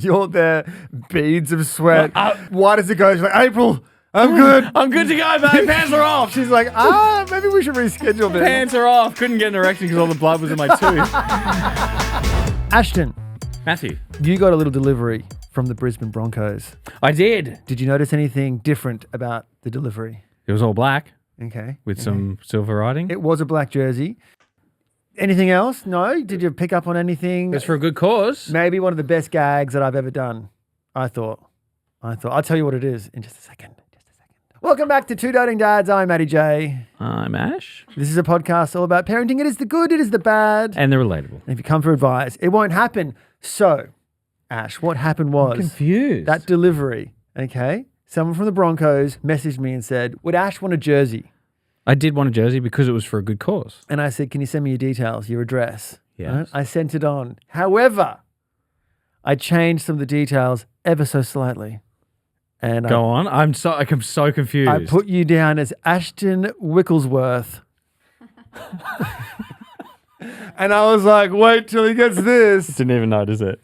You're there, beads of sweat. White as it goes. She's like, April, I'm good. I'm good to go, mate. Pants are off. She's like, maybe we should reschedule this. Pants are off. Couldn't get an erection because all the blood was in my tooth. Ashton, Matthew. you got a little delivery from the Brisbane Broncos. I did. Did you notice anything different about the delivery? It was all black Okay. with some silver writing. It was a black jersey. Anything else? No? Did you pick up on anything? It was for a good cause. Maybe one of the best gags that I've ever done. I thought. I'll tell you what it is in just a second. Welcome back to Two Doting Dads. I'm Matty J. I'm Ash. This is a podcast all about parenting. It is the good, it is the bad. And they're relatable. And if you come for advice, it won't happen. So, Ash, what happened was... I'm confused. That delivery, okay? Someone from the Broncos messaged me and said, would Ash want a jersey? I did want a jersey because it was for a good cause. And I said, can you send me your details, your address? Yes. Right? I sent it on. However, I changed some of the details ever so slightly. And Go on. I'm so confused. I put you down as Ashton Wicklesworth. And I was like, wait till he gets this. Didn't even notice it.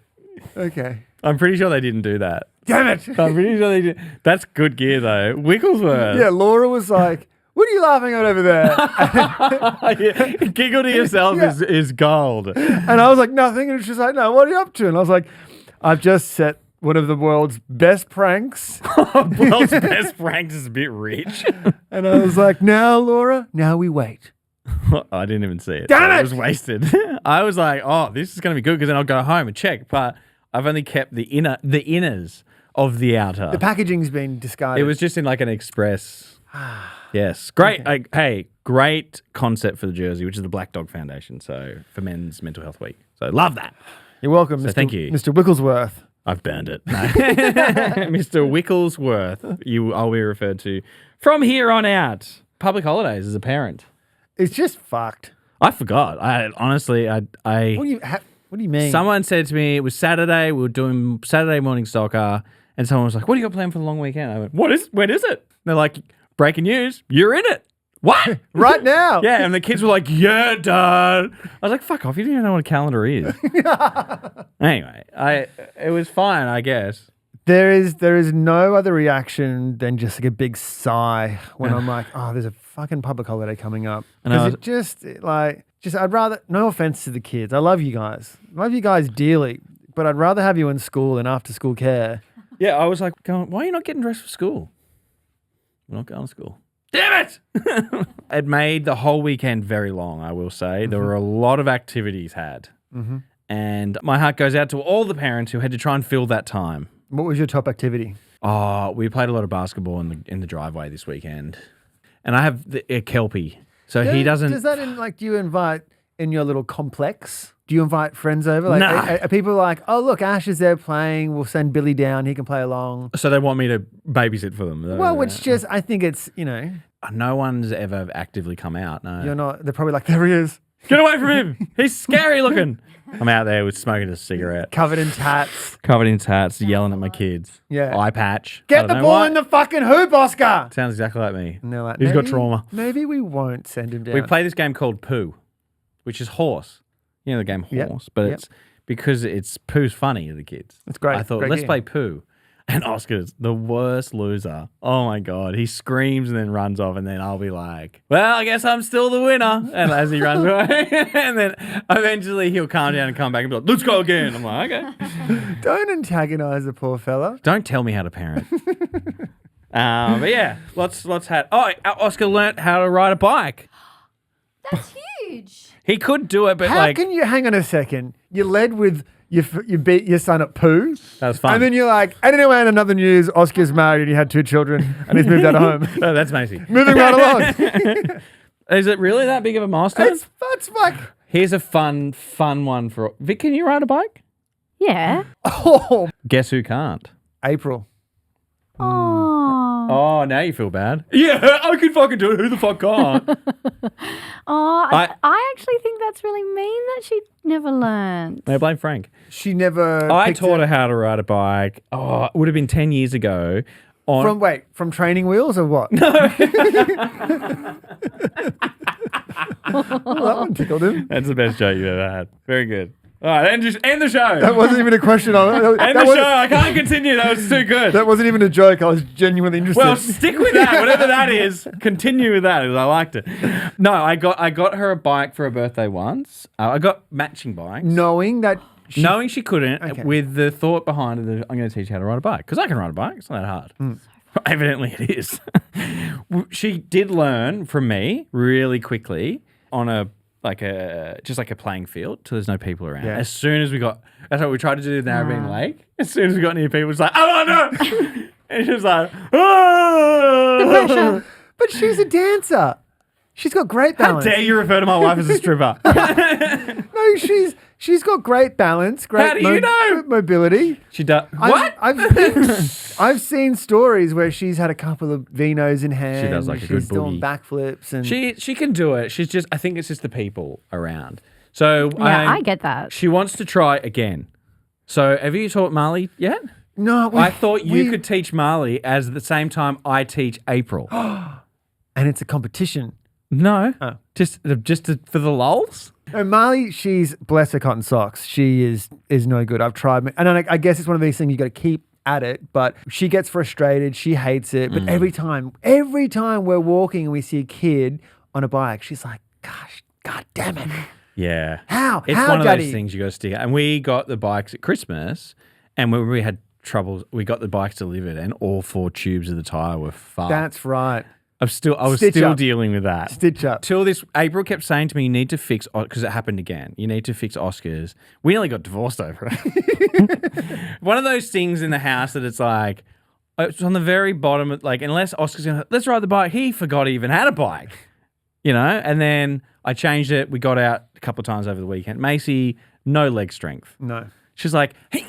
Okay. I'm pretty sure they didn't do that. Damn it. I'm pretty sure they did. That's good gear though. Wigglesworth. Yeah, Laura was like, what are you laughing at over there? Yeah. Giggle to yourself is gold. And I was like, nothing. And she's like, no, what are you up to? And I was like, I've just set one of the world's best pranks. World's best pranks is a bit rich. And I was like, now, Laura, now we wait. I didn't even see it. Damn it! It was wasted. I was like, oh, this is going to be good because then I'll go home and check. But I've only kept the inners of the outer. The packaging's been discarded. It was just in like an express. Yes. Great. Okay. Hey, great concept for the jersey, which is the Black Dog Foundation. So for Men's Mental Health Week. So love that. You're welcome, So Mr. thank you. Mr. Wicklesworth. I've burned it. No. Mr. Wicklesworth, I'll be referred to from here on out. Public holidays as a parent. It's just fucked. I forgot. Honestly, What do you mean? Someone said to me, it was Saturday, we were doing Saturday morning soccer, and someone was like, what do you got planned for the long weekend? I went, when is it? And they're like, breaking news, you're in it. What? Right now. Yeah, and the kids were like, yeah, Dad. I was like, fuck off, you don't even know what a calendar is. Anyway, it was fine, I guess. There is no other reaction than just like a big sigh when I'm like, oh, there's a fucking public holiday coming up. Because I'd rather, no offense to the kids, I love you guys. I love you guys dearly, but I'd rather have you in school than after school care. Yeah, I was like, why are you not getting dressed for school? We're not going to school. Damn it! It made the whole weekend very long, I will say. Mm-hmm. There were a lot of activities had. Mm-hmm. And my heart goes out to all the parents who had to try and fill that time. What was your top activity? Oh, we played a lot of basketball in the driveway this weekend. And I have a Kelpie. So he doesn't... Does that, do you invite in your little complex? Do you invite friends over? Like, nah. Are people like, oh, look, Ash is there playing. We'll send Billy down. He can play along. So they want me to babysit for them. Well, which just, I think it's, No one's ever actively come out, no. You're not, they're probably like, there he is. Get away from him. He's scary looking. I'm out there with smoking a cigarette. Covered in tats. Yelling at my kids. Yeah. Eye patch. Get the ball in the fucking hoop, Oscar. Sounds exactly like me. And they're like, he's got trauma. Maybe we won't send him down. We play this game called Pooh, which is horse. You know the game horse, but it's because it's Pooh's funny to the kids. It's great. I thought, great let's game. play Pooh. And Oscar's the worst loser. Oh my God. He screams and then runs off, and then I'll be like, well, I guess I'm still the winner. And as he runs away, and then eventually he'll calm down and come back and be like, let's go again. I'm like, okay. Don't antagonize the poor fella. Don't tell me how to parent. But yeah, lots had. Oh, Oscar learnt how to ride a bike. That's huge. He could do it, but How can you, hang on a second, you led with you beat your son at Pooh. That was fun. And then you're like, and anyway, in another news, Oscar's married and he had 2 children and he's moved out of home. Oh, that's Macy. Moving right along. Is it really that big of a milestone? That's like... Here's a fun one for... Vic, can you ride a bike? Yeah. Oh. Guess who can't? April. Oh, now you feel bad. Yeah, I can fucking do it. Who the fuck can't? I actually think that's really mean that she never learned. No, blame Frank. She never... I taught her how to ride a bike. Oh, it would have been 10 years ago. From training wheels or what? No. Well, that one tickled him. That's the best joke you've ever had. Very good. All right, end the show. That wasn't even a question. End the show. I can't continue. That was too good. That wasn't even a joke. I was genuinely interested. Well, stick with that. Whatever that is, continue with that. I liked it. No, I got her a bike for her birthday once. I got matching bikes. Knowing she couldn't, Okay. with the thought behind it that I'm going to teach her how to ride a bike. Because I can ride a bike. It's not that hard. Evidently it is. She did learn from me really quickly on a playing field till there's no people around. Yeah. As soon as that's what we tried to do with Narrabeen Lake. As soon as we got near people, it's like, oh no! And she was like, oh! But she's a dancer. She's got great How balance. dare you refer to my wife as a stripper? No, she's got great balance. Great How do you know? Mobility. She does. What? I've seen stories where she's had a couple of vinos in hand. She does like a good She's doing boogie. backflips and She can do it. I think it's just the people around. So Yeah, I get that. She wants to try again. So have you taught Marley yet? No, I thought you could teach Marley as at the same time I teach April. And it's a competition. No, Oh. just for the lulz. No, Marley, she's bless her cotton socks. She is no good. I've tried, and I guess it's one of these things you got to keep at it. But she gets frustrated. She hates it. But every time we're walking and we see a kid on a bike, she's like, "Gosh, God damn it! Yeah, How? It's How, one of Daddy? those things you got to stick. And we got the bikes at Christmas, and when we had troubles, we got the bikes delivered, and all 4 tubes of the tire were fucked. That's right. I was Stitch still up. dealing with that. Stitch up. Till this, April kept saying to me, you need to fix, because it happened again, you need to fix Oscars. We nearly got divorced over it. One of those things in the house that it's like, it's on the very bottom, unless Oscar's going to, let's ride the bike. He forgot he even had a bike, And then I changed it. We got out a couple of times over the weekend. Macy, no leg strength. No. She's like, hey.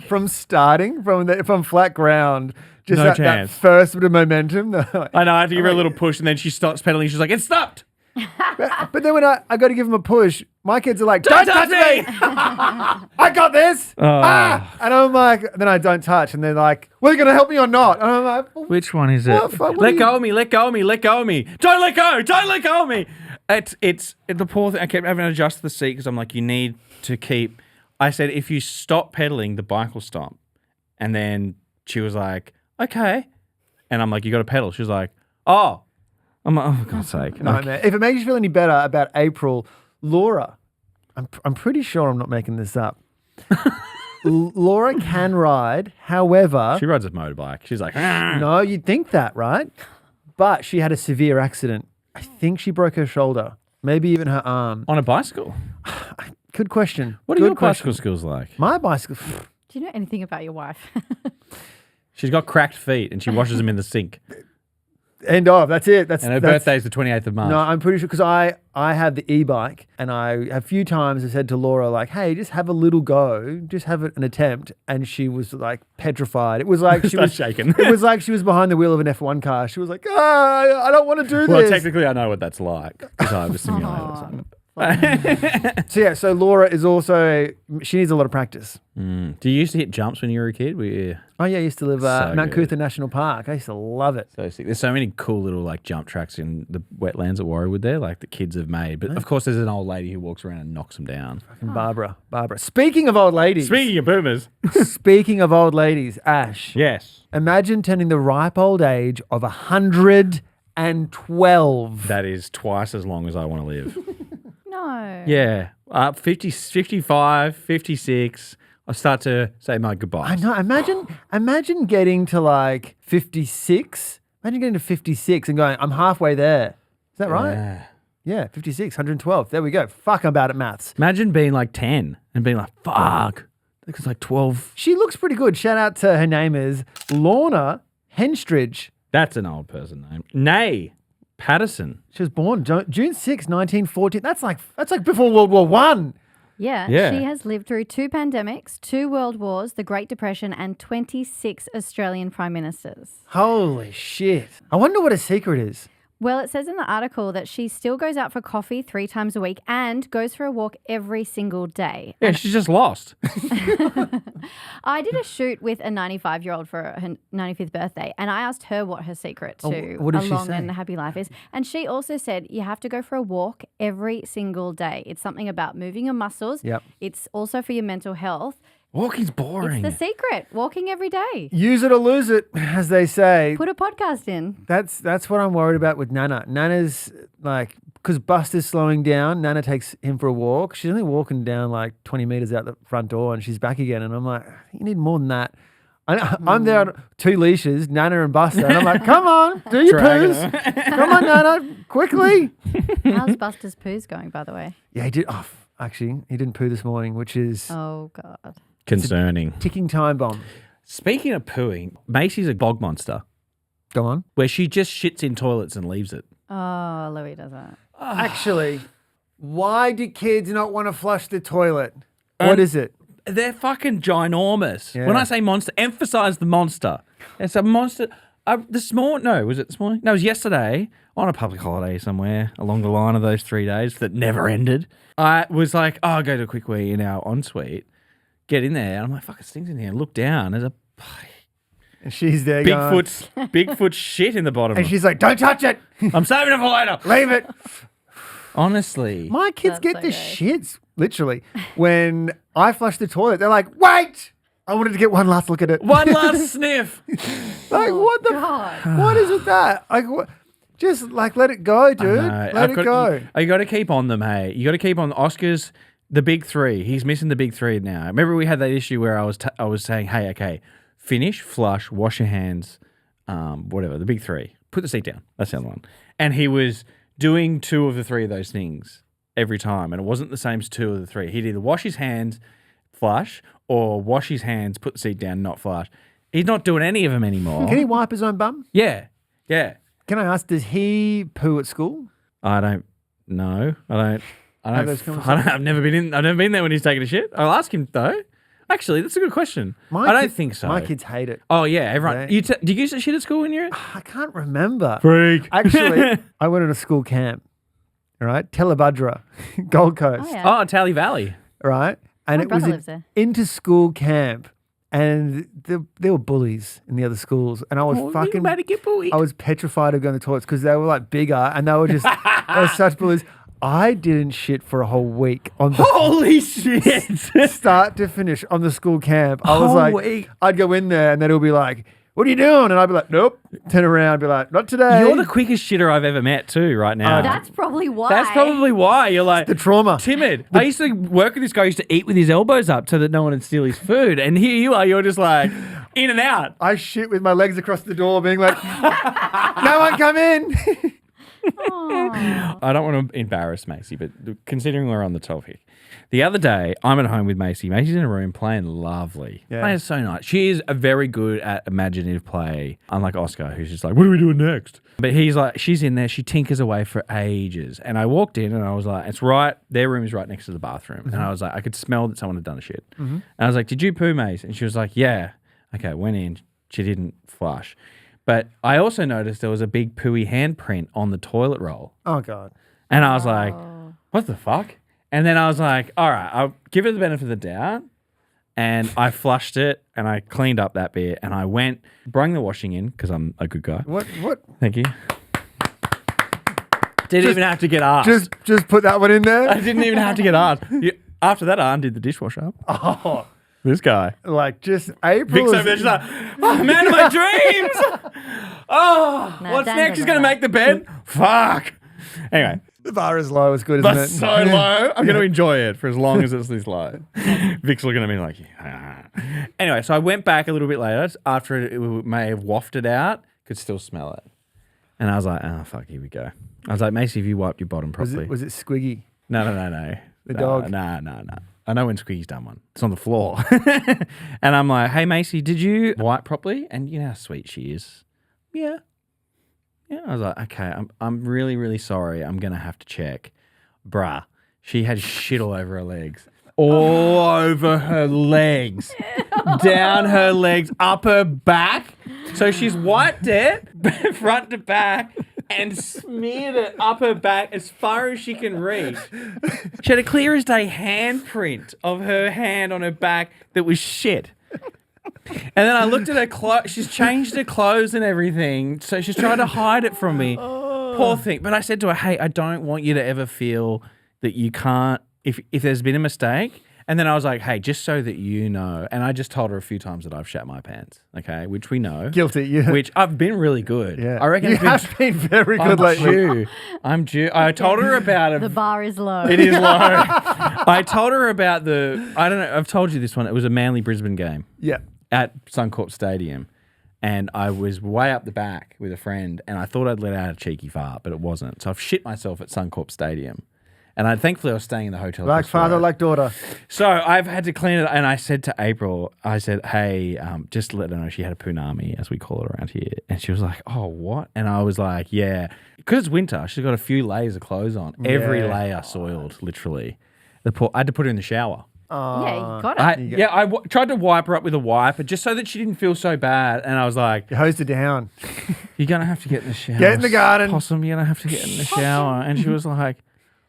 From starting from flat ground, just No that chance. first bit of momentum. I know, I had to give her a little push, and then she stops pedaling. She's like, it stopped. But then when I got to give them a push, my kids are like, "Don't touch me! I got this!" And I'm like, then I don't touch, and they're like, "Well, you gonna help me or not?" And I'm like, well, Which one is it? what Let are go of me, let go of me, let go of me. Don't let go, don't let go of me. It's the poor thing. I kept having to adjust the seat because I'm like, you need to keep. I said, if you stop pedaling, the bike will stop. And then she was like, okay. And I'm like, you got to pedal. She was like, oh. I'm like, oh, for God's sake. No, man. If it makes you feel any better about April, Laura, I'm pretty sure I'm not making this up. Laura can ride, however... She rides a motorbike. She's like, No, you'd think that, right? But she had a severe accident. I think she broke her shoulder, maybe even her arm. on a bicycle. Good question. What are Good your question. bicycle skills like? My bicycle... Do you know anything about your wife? She's got cracked feet and she washes them in the sink. End of. That's it. And her birthday's the 28th of March. No, I'm pretty sure because I have the e-bike and a few times I said to Laura like, hey, just have a little go, just have an attempt. And she was like petrified. It was like she was shaking. It was like she was behind the wheel of an F1 car. She was like, I don't want to do Well, this. technically I know what that's like because I have a simulator or something. So Laura is also, she needs a lot of practice. Do you used to hit jumps when you were a kid? Oh yeah, I used to live So Mount good. Cootha National Park. I used to love it. So sick. There's so many cool little like jump tracks in the wetlands at Warriewood there, like that kids have made. But of course, there's an old lady who walks around and knocks them down. And Barbara. Speaking of old ladies. Speaking of boomers, Speaking of old ladies, Ash. yes, Imagine turning the ripe old age of 112. that is twice as long as I want to live. No. Yeah, 50, 55, 56. I start to say my goodbyes. I know. Imagine getting to like 56. Imagine getting to 56 and going, I'm halfway there. Is that right? Yeah. Yeah, 56, 112. There we go. Fuck, I'm bad at maths. Imagine being like 10 and being like, fuck. I think it's like 12. She looks pretty good. Shout out to her name is Lorna Henstridge. That's an old person name. Nay, Patterson. She was born June 6, 1914. That's like before World War One. Yeah, Yeah. she has lived through 2 pandemics, 2 world wars, the Great Depression, and 26 Australian prime ministers. Holy shit. I wonder what her secret is. Well, it says in the article that she still goes out for coffee 3 times a week and goes for a walk every single day. Yeah, she's just lost. I did a shoot with a 95-year-old for her 95th birthday, and I asked her what her secret to what a did she long say? and happy life is. And she also said you have to go for a walk every single day. It's something about moving your muscles. Yep. It's also for your mental health. Walking's boring. It's the secret. Walking every day. Use it or lose it, as they say. Put a podcast in. That's what I'm worried about with Nana. Nana's like, because Buster's slowing down, Nana takes him for a walk. She's only walking down like 20 meters out the front door and she's back again. And I'm like, you need more than that. I'm there on 2 leashes, Nana and Buster. And I'm like, come on, do your poos. Come on, Nana, quickly. How's Buster's poos going, by the way? Yeah, he did. Oh, actually, he didn't poo this morning, which is Oh, God. Concerning. ticking time bomb. Speaking of pooing, Macy's a bog monster Go on. where she just shits in toilets and leaves it. Oh, Louis does that. Actually, why do kids not want to flush the toilet? What is it? They're fucking ginormous. Yeah. When I say monster, emphasize the monster. It's a monster. Was it this morning? No, it was yesterday on a public holiday somewhere along the line of those 3 days that never ended. I was like, oh, I'll go to a quick wee in our ensuite, get in there. And I'm like, fuck, it stinks in here. Look down. There's a And she's there going, Bigfoot shit in the bottom. and she's like, don't touch it. I'm saving it for later. Leave it. Honestly. My kids That's get so the good. shits, literally. When I flush the toilet, they're like, wait. I wanted to get one last look at it. One last sniff. Like, what the? God. What is with that? Like, just like let it go, dude. Let it go. You got to keep on them, hey. You got to keep on Oscar's the big 3. He's missing the big 3 now. Remember we had that issue where I was saying, hey, okay, finish, flush, wash your hands, whatever, the big 3. Put the seat down. That's the other one. And he was doing 2 of the 3 of those things every time, and it wasn't the same as 2 of the 3. He'd either wash his hands, flush, or wash his hands, put the seat down, not flush. He's not doing any of them anymore. Can he wipe his own bum? Yeah. Yeah. Can I ask, does he poo at school? I don't know. those I've never been there when he's taking a shit. I'll ask him though. Actually, that's a good question. I don't think so. My kids hate it. Oh yeah, everyone. Yeah. Do you use the shit at school when you're? I can't remember. Freak. Actually, I went on a school camp, all right? Telebudra, Gold Coast, Oh, yeah. Oh, Tally Valley. right? And My it was brother lives there. inter-school camp, and there were bullies in the other schools, and I was I was petrified of going to the toilets because they were like bigger, and they were just they were such bullies. I didn't shit for a whole week on the Holy shit! start to finish on the school camp. I was Whole like, week. I'd go in there, and then it'll be like, what are you doing? And I'd be like, nope. Turn around, be like, not today. You're the quickest shitter I've ever met too. Right now. That's probably why. That's probably why you're like the trauma. timid. I used to work with this guy who used to eat with his elbows up so that no one would steal his food. And here you are, you're just like in and out. I shit with my legs across the door, being like, no one come in. Aw. I don't want to embarrass Macy, but considering we're on the topic, the other day I'm at home with Macy. Macy's in a room playing lovely. Yeah. Playing so nice. She is very good at imaginative play, unlike Oscar, who's just like, what are we doing next? But he's like, she's in there, she tinkers away for ages. And I walked in and I was like, their room is right next to the bathroom. And I was like, I could smell that someone had done a shit. And I was like, did you poo, Mace? And she was like, yeah. Okay, went in. She didn't flush. But I also noticed there was a big pooey handprint on the toilet roll. Oh, God. And I was like, what the fuck? And then I was like, all right, I'll give it the benefit of the doubt. And I flushed it and I cleaned up that bit and I brought the washing in because I'm a good guy. What? Thank you. Didn't even have to get asked. Just put that one in there. I didn't even have to get asked. After that, I undid the dishwasher. Oh, This guy. like just April. Vic's is- over there just like, oh, man of my dreams. Oh, No, what's Dan next? He's going to make the bed? Fuck. Anyway, The bar is low, as good, isn't that's it? so low. I'm going to enjoy it for as long as it's this low. Vic's looking at me like, yeah. Anyway, so I went back a little bit later after it may have wafted out, could still smell it. And I was like, oh, fuck, here we go. I was like, Macy, have you wiped your bottom properly? Was it Squiggy? No. The dog? No. I know when Squeaky's done one. It's on the floor. And I'm like, hey, Macy, did you wipe properly? And you know how sweet she is. Yeah. I was like, okay, I'm really, really sorry. I'm going to have to check. Bruh, she had shit all over her legs. All over her legs. Down her legs, up her back. So she's wiped it front to back and smeared it up her back as far as she can reach. She had a clear as day handprint of her hand on her back that was shit. And then I looked at her clothes. She's changed her clothes and everything. So she's trying to hide it from me. Poor thing. But I said to her, hey, I don't want you to ever feel that you can't, if there's been a mistake. And then I was like, hey, just so that you know. And I just told her a few times that I've shat my pants, okay, which we know. Guilty, yeah. Which I've been really good. Yeah. I reckon you have been very good lately. I'm due. I told her about it. The bar is low. It is low. I told her about I don't know, I've told you this one. It was a Manly Brisbane game. Yeah. At Suncorp Stadium. And I was way up the back with a friend and I thought I'd let out a cheeky fart, but it wasn't. So I've shit myself at Suncorp Stadium. And thankfully I was staying in the hotel. Like father, like daughter. So I've had to clean it. And I said to April, I said, hey, just to let her know she had a poonami, as we call it around here. And she was like, oh, what? And I was like, yeah. Because it's winter, she's got a few layers of clothes on. Every layer soiled, literally. I had to put her in the shower. Yeah, you got it. I tried to wipe her up with a wiper just so that she didn't feel so bad. And I was like, you hosed her down. You're going to have to get in the shower. Get in the garden. Possum, you're going to have to get in the shower. And she was like,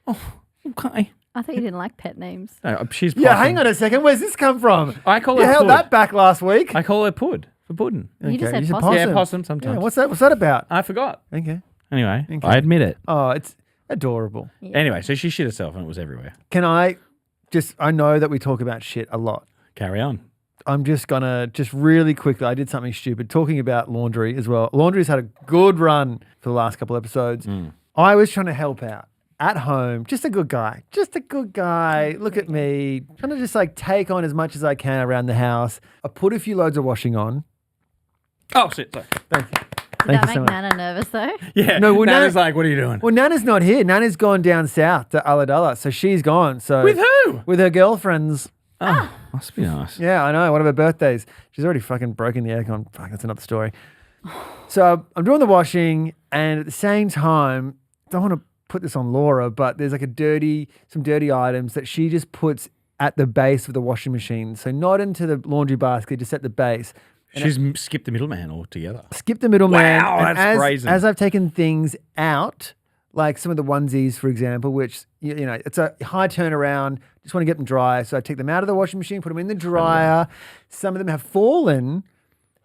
oh, okay. I thought you didn't like pet names. No, she's Possum. Yeah, hang on a second. Where's this come from? I call you her held Pud. that back last week. I call her Pud for pudding. You just said said possum. Yeah, Possum sometimes. Yeah, what's that about? I forgot. Okay. Anyway, Okay. I admit it. Oh, it's adorable. Yeah. Anyway, so she shit herself and it was everywhere. Can I know that we talk about shit a lot. Carry on. I'm just going to really quickly, I did something stupid talking about laundry as well. Laundry's had a good run for the last couple episodes. I was trying to help out at home. Just a good guy. Look at me. Trying to just like take on as much as I can around the house. I put a few loads of washing on. Oh, shit. Sorry. Thank you. Did Thank that you so make much. Nana nervous though? Yeah. No, well, Nana's like, what are you doing? Well, Nana's not here. Nana's gone down south to ALDI, so she's gone. So With who? With her girlfriends. Oh, must be nice. Yeah, I know. One of her birthdays. She's already fucking broken the aircon. Fuck, that's another story. So I'm doing the washing, and at the same time, don't want to put this on Laura, but there's like some dirty items that she just puts at the base of the washing machine. So not into the laundry basket, just at the base. And She's skipped the middleman altogether. Skip the middleman. Wow, and that's brazen. As I've taken things out, like some of the onesies, for example, which, you know, it's a high turnaround. Just want to get them dry. So I take them out of the washing machine, put them in the dryer. Some of them have fallen.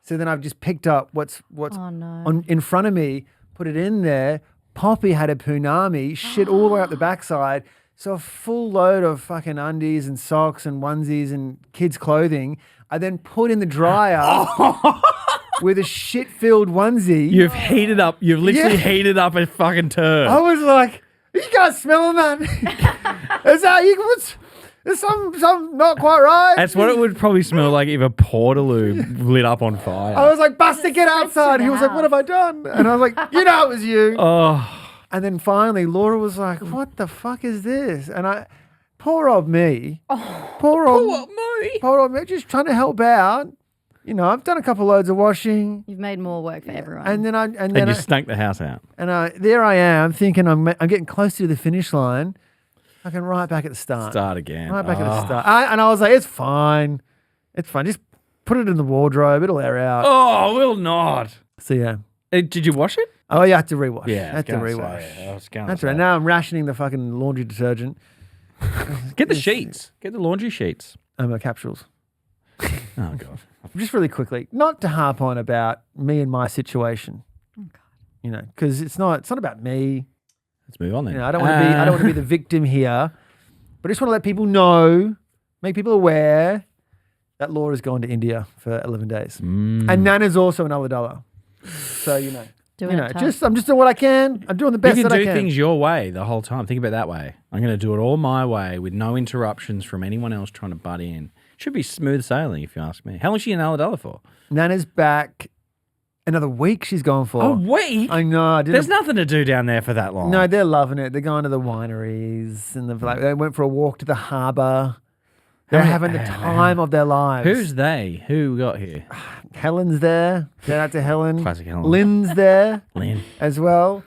So then I've just picked up what's in front of me, put it in there. Poppy had a poonami, shit all the way up the backside. So a full load of fucking undies and socks and onesies and kids' clothing. I then put in the dryer with a shit-filled onesie. You've heated up. You've literally heated up a fucking turd. I was like, you guys smelling that? There's something not quite right. That's what it would probably smell like if a Portaloo lit up on fire. I was like, Buster, get outside. He was like, what have I done? And I was like, you know it was you. Oh. And then finally, Laura was like, what the fuck is this? And poor old me. Poor old me, just trying to help out. You know, I've done a couple loads of washing. You've made more work for everyone. And then And you stunk the house out. And there I am thinking I'm getting close to the finish line. I can right back at the start. Start again. Right back at the start. And I was like, it's fine. It's fine. Just put it in the wardrobe. It'll air out. Oh, will not. So, yeah. Did you wash it? Oh, you had to rewash. Yeah. I had to rewash. I was going That's right. Now I'm rationing the fucking laundry detergent. Get the sheets. Get the laundry sheets. Capsules. Oh, God. Just really quickly, not to harp on about me and my situation. Oh, God. You know, because it's not about me. Let's move on then. You know, I don't want to be the victim here, but I just want to let people know, make people aware that Laura's gone to India for 11 days, and Nana's also in Ulladulla. So I'm just doing what I can. I'm doing the best that I can. You can do things your way the whole time. Think about it that way. I'm going to do it all my way with no interruptions from anyone else trying to butt in. Should be smooth sailing, if you ask me. How long is she in Ulladulla for? Nana's back. Another week she's gone for. A week? I know. There's nothing to do down there for that long. No, they're loving it. They're going to the wineries and they went for a walk to the harbour. They're having the time of their lives. Who's they? Who got here? Helen's there. Shout out to Helen. Classic Helen. Lynn's there. Lynn. As well.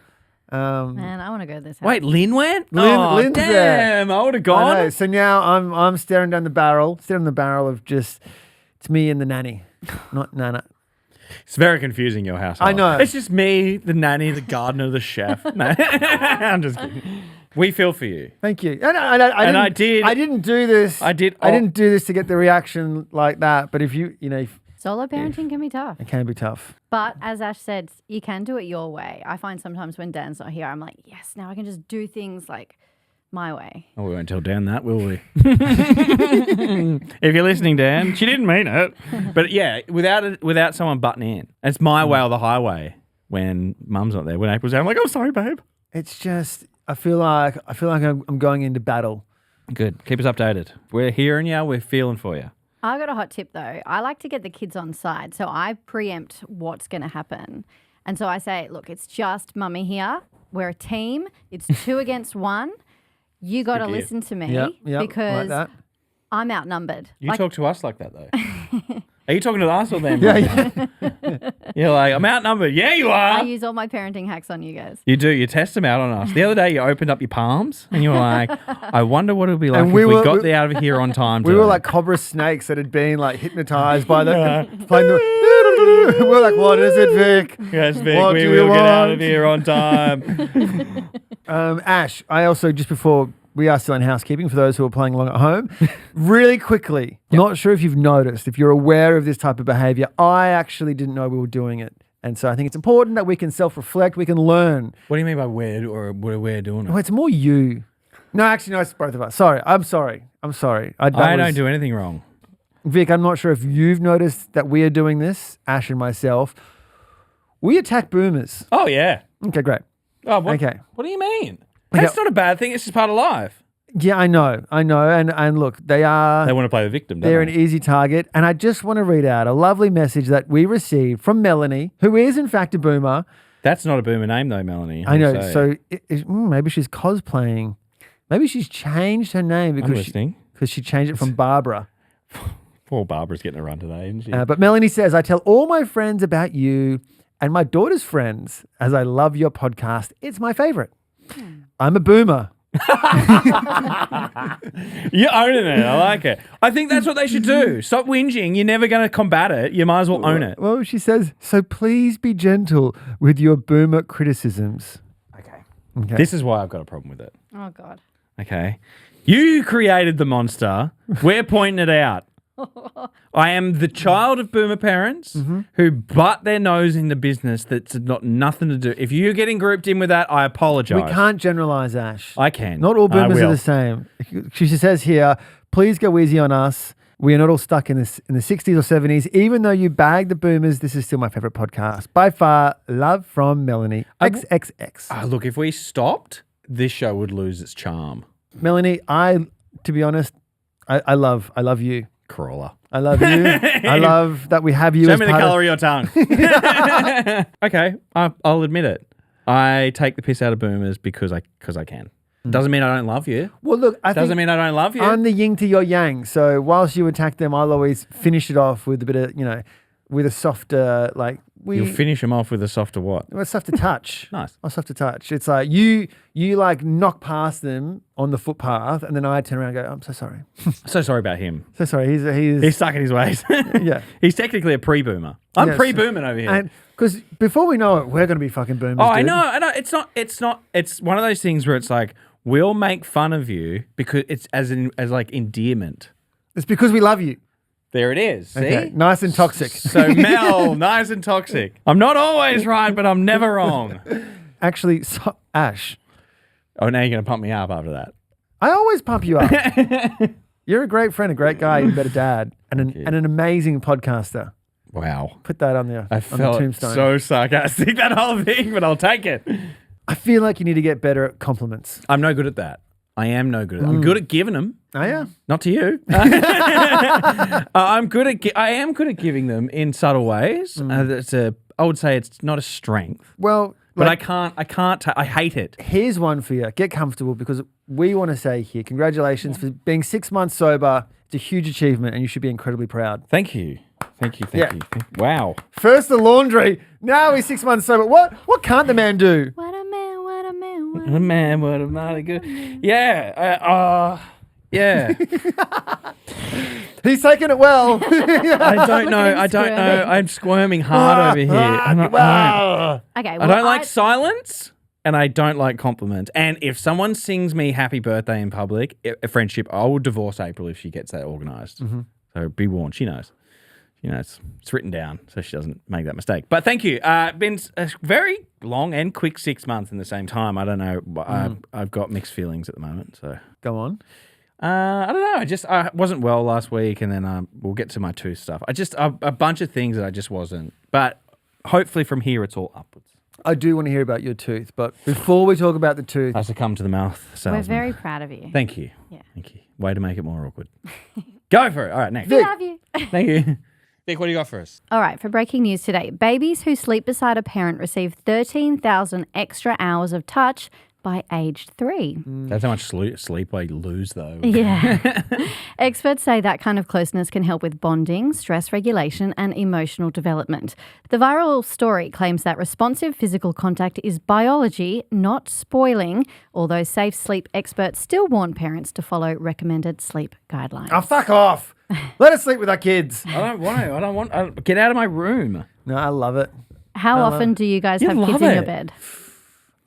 Man, I want to go to this house. Wait, Lynn went? Lynn's damn, there. I would have gone. I know. So now I'm staring down the barrel of just, it's me and the nanny, not Nana. It's very confusing, your household. I know. It's just me, the nanny, the gardener, the chef. No, I'm just kidding. We feel for you. Thank you. I did. I didn't do this. I did. I didn't do this to get the reaction like that. But if you Solo parenting can be tough. It can be tough. But as Ash said, you can do it your way. I find sometimes when Dan's not here, I'm like, yes, now I can just do things like my way. Oh, we won't tell Dan that, will we? If you're listening, Dan, she didn't mean it. But yeah, without someone butting in. It's my way or the highway when Mum's not there. When April's there, I'm like, oh, sorry, babe. It's just, I feel like I'm going into battle. Good. Keep us updated. We're hearing you. We're feeling for you. I got a hot tip though. I like to get the kids on side. So I preempt what's going to happen. And so I say, look, it's just Mummy here. We're a team. It's 2 against 1. You got to listen to me because like I'm outnumbered. You talk to us like that though. Are you talking to us or them? Yeah. You're like, I'm outnumbered. Yeah, you are. I use all my parenting hacks on you guys. You do. You test them out on us. The other day, you opened up your palms and you were like, I wonder what it would be like if we got out of here on time. We were like cobra snakes that had been like hypnotized by the playing the. We're like, what is it, Vic? Yes, Vic, we will get out of here on time. Ash, I also, just before we are still in housekeeping for those who are playing along at home, really quickly, not sure if you've noticed, if you're aware of this type of behavior, I actually didn't know we were doing it. And so I think it's important that we can self-reflect, we can learn. What do you mean by we're doing it? Oh, it's more you. No, actually, no, it's both of us. Sorry. I'm sorry. I don't do anything wrong. Vic, I'm not sure if you've noticed that we are doing this, Ash and myself. We attack boomers. Oh, yeah. Okay, great. Oh, what, okay. What do you mean? That's not a bad thing. It's just part of life. Yeah, I know. And look, they want to play the victim, don't they're they? an easy target. And I just want to read out a lovely message that we received from Melanie, who is in fact a boomer. That's not a boomer name though, Melanie. I know. So maybe she's cosplaying. Maybe she's changed her name because she changed it from Barbara. Poor Barbara's getting a run today, isn't she? But Melanie says, I tell all my friends about you and my daughter's friends as I love your podcast. It's my favorite. I'm a boomer. You're owning it. I like it. I think that's what they should do. Stop whinging. You're never going to combat it. You might as well own it. Well, she says, so please be gentle with your boomer criticisms. Okay. This is why I've got a problem with it. Oh, God. Okay. You created the monster. We're pointing it out. I am the child of boomer parents who butt their nose into business that's got nothing to do. If you're getting grouped in with that, I apologize. We can't generalize, Ash. I can. Not all boomers are the same. She says here, please go easy on us. We are not all stuck in the 60s or 70s. Even though you bag the boomers, this is still my favorite podcast. By far, love from Melanie. XXX. Look, if we stopped, this show would lose its charm. Melanie, to be honest, I love you. Crawler. I love you. I love that we have you. Show me the colour of your tongue. Okay, I'll admit it. I take the piss out of boomers because I can. Doesn't mean I don't love you. Well, look, doesn't mean I don't love you. I'm the yin to your yang. So whilst you attack them, I'll always finish it off with a bit of, with a softer, You'll finish them off with a softer what? Well, it's soft to touch. Nice. Oh, soft to touch. It's like you like knock past them on the footpath, and then I turn around and go, I'm so sorry. So sorry about him. So sorry. He's stuck in his ways. Yeah. He's technically a pre-boomer. I'm pre-booming over here. And because before we know it, we're going to be fucking boomers. Oh, dude. I know. It's not. It's one of those things where it's like, we'll make fun of you because it's as endearment. It's because we love you. There it is. See? Okay. Nice and toxic. So Mel, nice and toxic. I'm not always right, but I'm never wrong. Actually, Ash. Oh, now you're going to pump me up after that. I always pump you up. You're a great friend, a great guy, even better dad, and an amazing podcaster. Wow. Put that on the tombstone. So sarcastic, that whole thing, but I'll take it. I feel like you need to get better at compliments. I'm no good at that. I am no good at that. I'm good at giving them. Oh, yeah? Not to you. I am good at giving them in subtle ways. I would say it's not a strength. Well, but I hate it. Here's one for you. Get comfortable, because we want to say here, congratulations for being 6 months sober. It's a huge achievement and you should be incredibly proud. Thank you. Thank you. Wow. First the laundry. Now he's 6 months sober. What can't the man do? What a man. What a man, what a mighty good. Yeah. Yeah. He's taking it well. I don't know. I'm squirming hard over here. Okay. I don't like silence, and I don't like compliments. And if someone sings me happy birthday in public, a friendship, I will divorce April if she gets that organised. So be warned. She knows. it's written down so she doesn't make that mistake. But thank you. Been a very long and quick 6 months in the same time. I don't know. I've got mixed feelings at the moment. So Go on. I don't know. I wasn't well last week, and then we'll get to my tooth stuff. A bunch of things that I just wasn't. But hopefully from here it's all upwards. I do want to hear about your tooth, but before we talk about the tooth, I succumb to the mouth salesman. We're very proud of you. Thank you. Yeah. Thank you. Way to make it more awkward. Go for it. All right, next. We love you. Thank you. Vic, what do you got for us? All right, for breaking news today, babies who sleep beside a parent receive 13,000 extra hours of touch by age 3. That's how much sleep I lose, though. Yeah. Experts say that kind of closeness can help with bonding, stress regulation, and emotional development. The viral story claims that responsive physical contact is biology, not spoiling, although safe sleep experts still warn parents to follow recommended sleep guidelines. oh, fuck off. Let us sleep with our kids. I don't want to. Get out of my room. No, I love it. How often do you guys have kids love in your it. bed?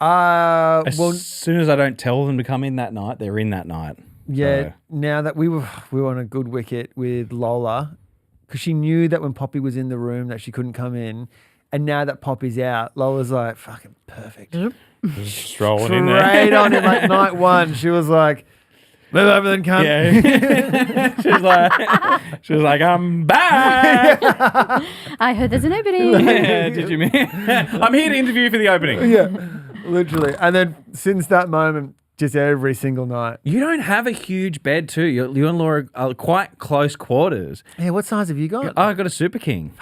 As Well, soon as I don't tell them to come in that night, they're in that night. yeah. So, Now that we were on a good wicket with Lola, because she knew that when Poppy was in the room that she couldn't come in, and now that Poppy's out, Lola's like, fucking perfect. just strolling in there. Straight on in like night one, she was like, move over then, cunt. Yeah. she was like, I'm back. I heard there's an opening. Yeah, did you mean? I'm here to interview for the opening. Yeah, literally. And then since that moment, just every single night. You don't have a huge bed, too. You and Laura are quite close quarters. Yeah, what size have you got? I got a Super King.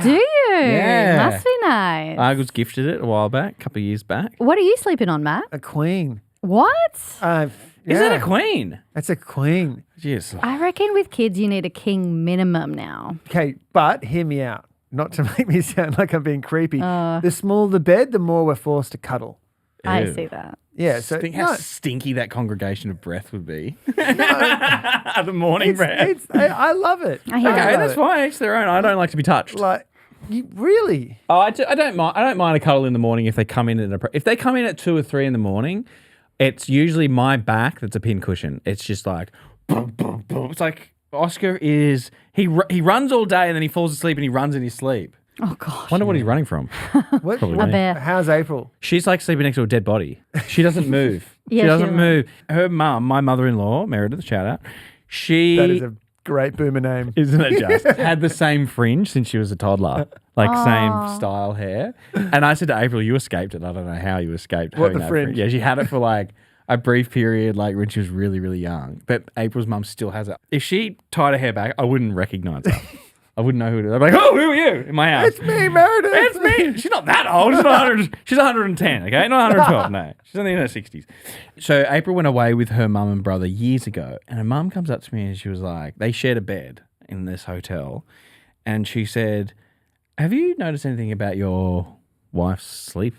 Do you? Yeah. Must be nice. I was gifted it a while back, a couple of years back. What are you sleeping on, Matt? A queen. What? Is it a queen? That's a queen. Jeez. I reckon with kids you need a king minimum now. Okay, but hear me out. Not to make me sound like I'm being creepy. The smaller the bed, the more we're forced to cuddle. I Ew. see that. Yeah, so Think how stinky that congregation of breath would be. The morning breath. I love it. I hear Okay, that. that's fine. Each their own. I don't like to be touched. Like, you really? Oh, I don't mind. I don't mind a cuddle in the morning if they come in if they come in at 2 or 3 in the morning. It's usually my back that's a pin cushion. It's just like boom, boom, boom. It's like Oscar is he runs all day and then he falls asleep and he runs in his sleep. Oh, gosh. Wonder what he's running from. What? Probably A me. bear. How's April? She's like sleeping next to a dead body. She doesn't move. Yeah, she doesn't she move. Her mum, my mother-in-law, Meredith, shout out. She That is a great boomer name. isn't it just had the same fringe since she was a toddler, like same style hair. And I said to April, "You escaped it. I don't know how you escaped." What, having the that fringe? Yeah, she had it for like a brief period, like when she was really, really young. But April's mum still has it. If she tied her hair back, I wouldn't recognize her. I wouldn't know who it is. I'd be like, "Oh, who are you?" In my house. It's me, Meredith. It's me. She's not that old. She's, not 100, she's 110, okay? Not 112, no. She's only in her 60s. So April went away with her mum and brother years ago. And her mum comes up to me and she was like, they shared a bed in this hotel. And she said, "Have you noticed anything about your wife's sleep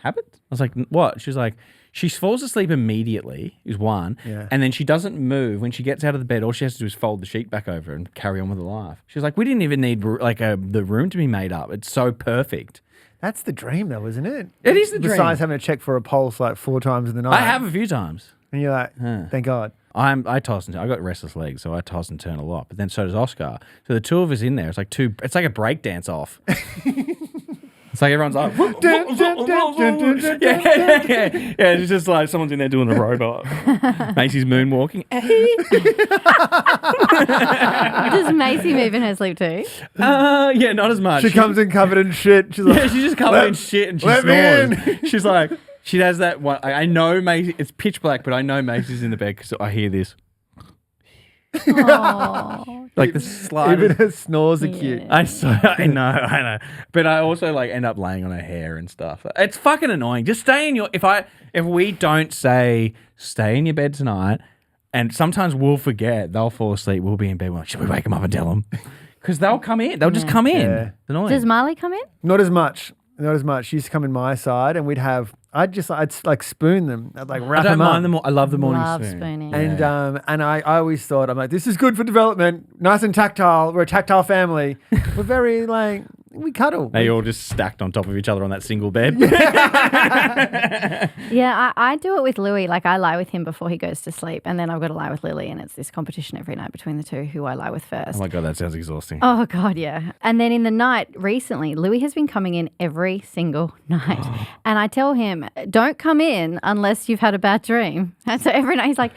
habits?" I was like, "What?" She was like, she falls asleep immediately, is one. Yeah. And then she doesn't move. When she gets out of the bed, all she has to do is fold the sheet back over and carry on with her life. She was like, we didn't even need the room to be made up. It's so perfect. That's the dream, though, isn't it? It is the dream. Besides having to check for a pulse like 4 times in the night. I have a few times. And you're like, thank God. I toss and turn. I got restless legs, so I toss and turn a lot. But then so does Oscar. So the two of us in there, it's like a break dance off. It's like everyone's like, yeah. It's just like someone's in there doing a robot. Macy's moonwalking. Does Macy move in her sleep too? Yeah, not as much. She comes in covered in shit. She's like, Yeah, she's just covered in shit and she let me snores. She's like, she has that one. I know Macy, it's pitch black, but I know Macy's in the bed because I hear this. Oh, Like the slightest. even her snores are cute. I know. But I also like end up laying on her hair and stuff. It's fucking annoying. Just stay in your if we don't say stay in your bed tonight, and sometimes we'll forget, they'll fall asleep, we'll be in bed, we're like, should we wake them up and tell them? Because they'll come in. They'll just come in. Yeah. It's annoying. does Marley come in? Not as much. Not as much. She used to come in my side and I'd like spoon them. I'd like I wrap don't them up. mind them. I love the morning Love spoon. spooning. And I always thought, I'm like, this is good for development. Nice and tactile. We're a tactile family. We're very like, We cuddle. They all just stacked on top of each other on that single bed. Yeah, I do it with Louis. Like I lie with him before he goes to sleep, and then I've got to lie with Lily, and it's this competition every night between the two who I lie with first. Oh my God, that sounds exhausting. Oh God, yeah. And then in the night recently, Louis has been coming in every single night, and I tell him, "Don't come in unless you've had a bad dream." And so every night he's like,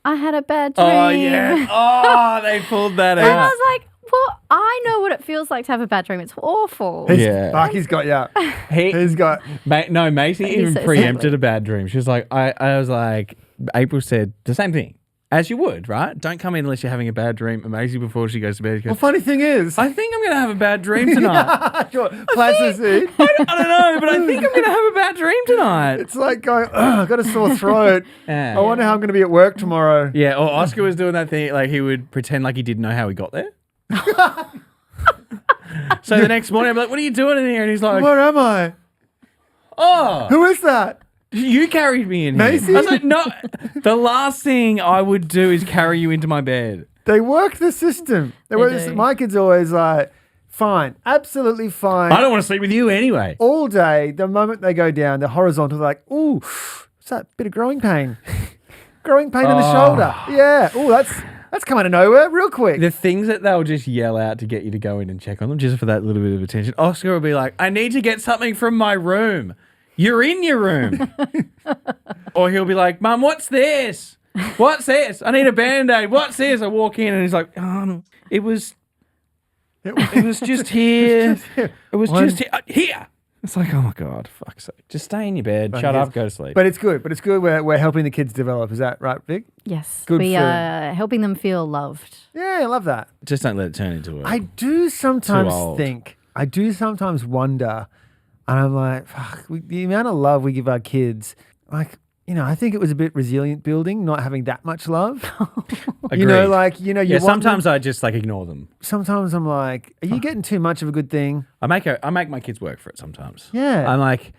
"I had a bad dream." Oh yeah. Oh, they pulled that And I out. was like, well, I know what it feels like to have a bad dream. It's awful. Yeah. Fuck, he's got you. He's got. Macy even so preempted silly. a bad dream. She was like, I was like, April said the same thing. As you would, right? Don't come in unless you're having a bad dream. And Maisie, before she goes to bed, goes, Well, funny thing is. I think I'm going to have a bad dream tonight. Sure, plants the seed. I don't know, but I think I'm going to have a bad dream tonight. It's like going, I've got a sore throat. Yeah. I wonder how I'm going to be at work tomorrow. Yeah, or Oscar was doing that thing, like he would pretend like he didn't know how he got there. So the next morning, I'm like, what are you doing in here? And he's like, Where am I? oh, Who is that? you carried me in here. Macy? I was like, no, the last thing I would do is carry you into my bed. They work the system. do. My kid's always like, fine, absolutely fine. I don't want to sleep with you anyway. All day, the moment they go down, they're horizontal, they're like, ooh, what's that? Bit of growing pain. Growing pain in the shoulder. Yeah. Ooh, that's coming out of nowhere real quick. The things that they'll just yell out to get you to go in and check on them just for that little bit of attention. Oscar will be like, I need to get something from my room. You're in your room. Or he'll be like, Mum, what's this? What's this? I need a Band-Aid. What's this? I walk in and he's like, it was just here. It was just here. Here. It's like, oh my God, fuck's sake. Just stay in your bed, shut up, go to sleep. But it's good. We're helping the kids develop. Is that right, Vic? Yes, Good we for- are helping them feel loved. Yeah, I love that. Just don't let it turn into I do sometimes old. think, I do sometimes wonder, and I'm like, fuck, the amount of love we give our kids, like, I think it was a bit resilient building, not having that much love. Agreed. You Yeah, want sometimes them- I just like ignore them. sometimes I'm like, are you getting too much of a good thing? I make my kids work for it sometimes. Yeah. I'm like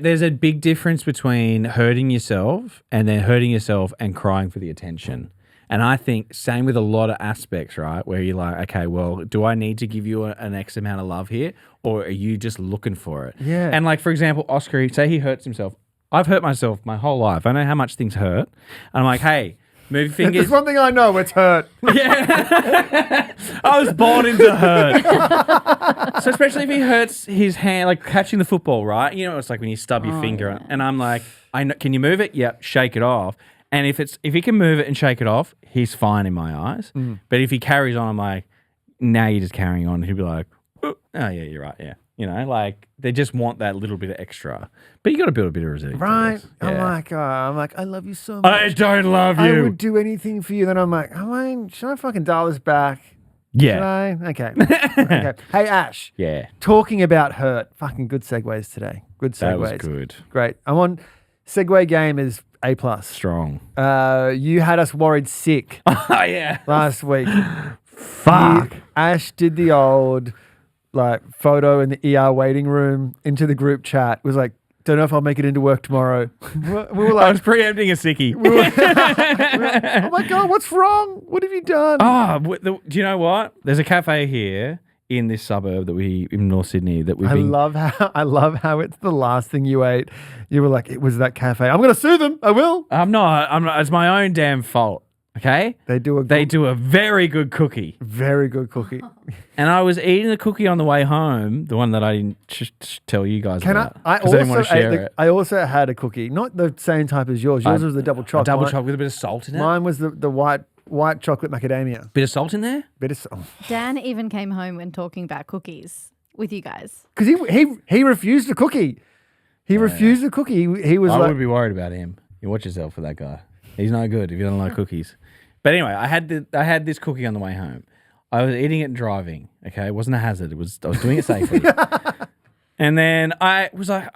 there's a big difference between hurting yourself and then hurting yourself and crying for the attention. And I think same with a lot of aspects, right? Where you're like, okay, well, do I need to give you an X amount of love here, or are you just looking for it? Yeah. And like, for example, Oscar, say he hurts himself. I've hurt myself my whole life. I know how much things hurt. And I'm like, hey, move your fingers. There's one thing I know, it's hurt. Yeah. I was born into hurt. So especially if he hurts his hand, like catching the football, right? You know, it's like when you stub your finger. Yeah. And I'm like, I know, can you move it? Yep, shake it off. And if he can move it and shake it off, he's fine in my eyes. But if he carries on, I'm like, now you're just carrying on. He'll be like, oh yeah, you're right, yeah. Like they just want that little bit of extra. But you got to build a bit of resilience. Right? I guess. Yeah. I'm like, I love you so much. I don't love you. I would do anything for you. Then I'm like, should I fucking dial this back? Yeah. Should I? Okay. Okay. Hey, Ash. Yeah. Talking about hurt. Fucking good segues today. Good segues. That was good. Great. I'm on. Segue game is A+. Strong. You had us worried sick Oh, yeah. last week. Fuck. Ash did the old photo in the ER waiting room into the group chat. It was like, don't know if I'll make it into work tomorrow. We were I like, was preempting a sickie. oh my God, what's wrong? What have you done? Do you know what? There's a cafe here in this suburb in North Sydney that we've I been. love how it's the last thing you ate. You were like, it was that cafe. I'm going to sue them. I will. I'm not. It's my own damn fault. Okay. They do a very good cookie. very good cookie. And I was eating the cookie on the way home, the one that I didn't tell you guys about. I 'cause I didn't want to share ate it. I also had a cookie, not the same type as yours. Yours was the double chocolate. Double chocolate with a bit of salt in it. Mine was the white chocolate macadamia. Bit of salt in there. Dan even came home when talking about cookies with you guys. Because he refused the cookie. He refused the cookie. He was I like, would be worried about him. You watch yourself for that guy. He's no good if you don't like cookies. But anyway, I had this cookie on the way home. I was eating it and driving. Okay, it wasn't a hazard. I was doing it safely. And then I was like,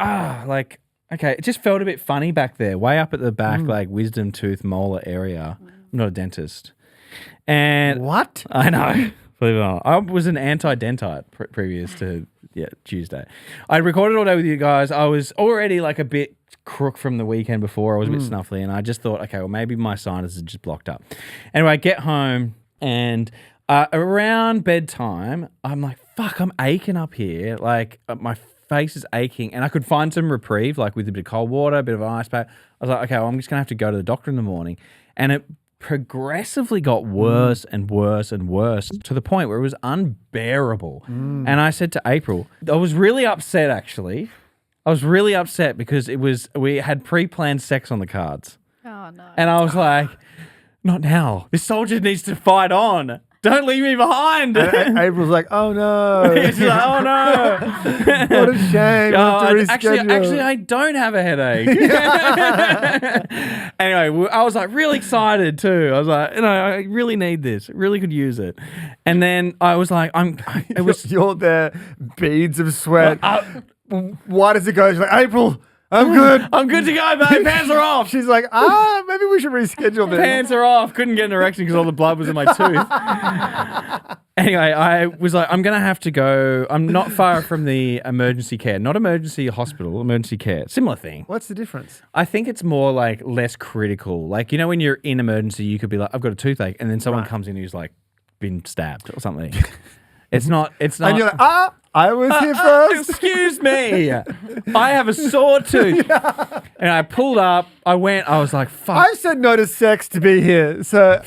okay, it just felt a bit funny back there, way up at the back, like wisdom tooth molar area. I'm not a dentist. And what? I know. Believe it or not. I was an anti-dentite previous to Tuesday. I recorded all day with you guys. I was already like a bit crook from the weekend before. I was a bit snuffly, and I just thought, okay, well, maybe my sinuses are just blocked up. Anyway, I get home and Around bedtime, I'm like, fuck, I'm aching up here. Like, my face is aching. And I could find some reprieve, like with a bit of cold water, a bit of an ice pack. I was like, okay, well, I'm just going to have to go to the doctor in the morning. And it progressively got worse and worse and worse to the point where it was unbearable. And I said to April, I was really upset, actually. I was really upset because we had pre-planned sex on the cards. Oh, no. And I was like, not now. This soldier needs to fight on. Don't leave me behind. And April's like, oh no. She's like, oh no. What a shame. Actually, I don't have a headache. Anyway, I was like really excited too. I was like, I really need this. I really could use it. And then I was like, you're there, beads of sweat. Why does it go? She's like, April, I'm good. I'm good to go, babe. Pants are off. She's like, maybe we should reschedule this. Pants are off. Couldn't get an erection because all the blood was in my tooth. Anyway, I was like, I'm going to have to go. I'm not far from the emergency care. Not emergency hospital, emergency care. Similar thing. What's the difference? I think it's more like less critical. Like, when you're in emergency, you could be like, I've got a toothache. And then someone comes in who's like been stabbed or something. It's not. And you're like, I was here first. Excuse me. I have a sore tooth. Yeah. And I pulled up. I was like, fuck. I said no to sex to be here. So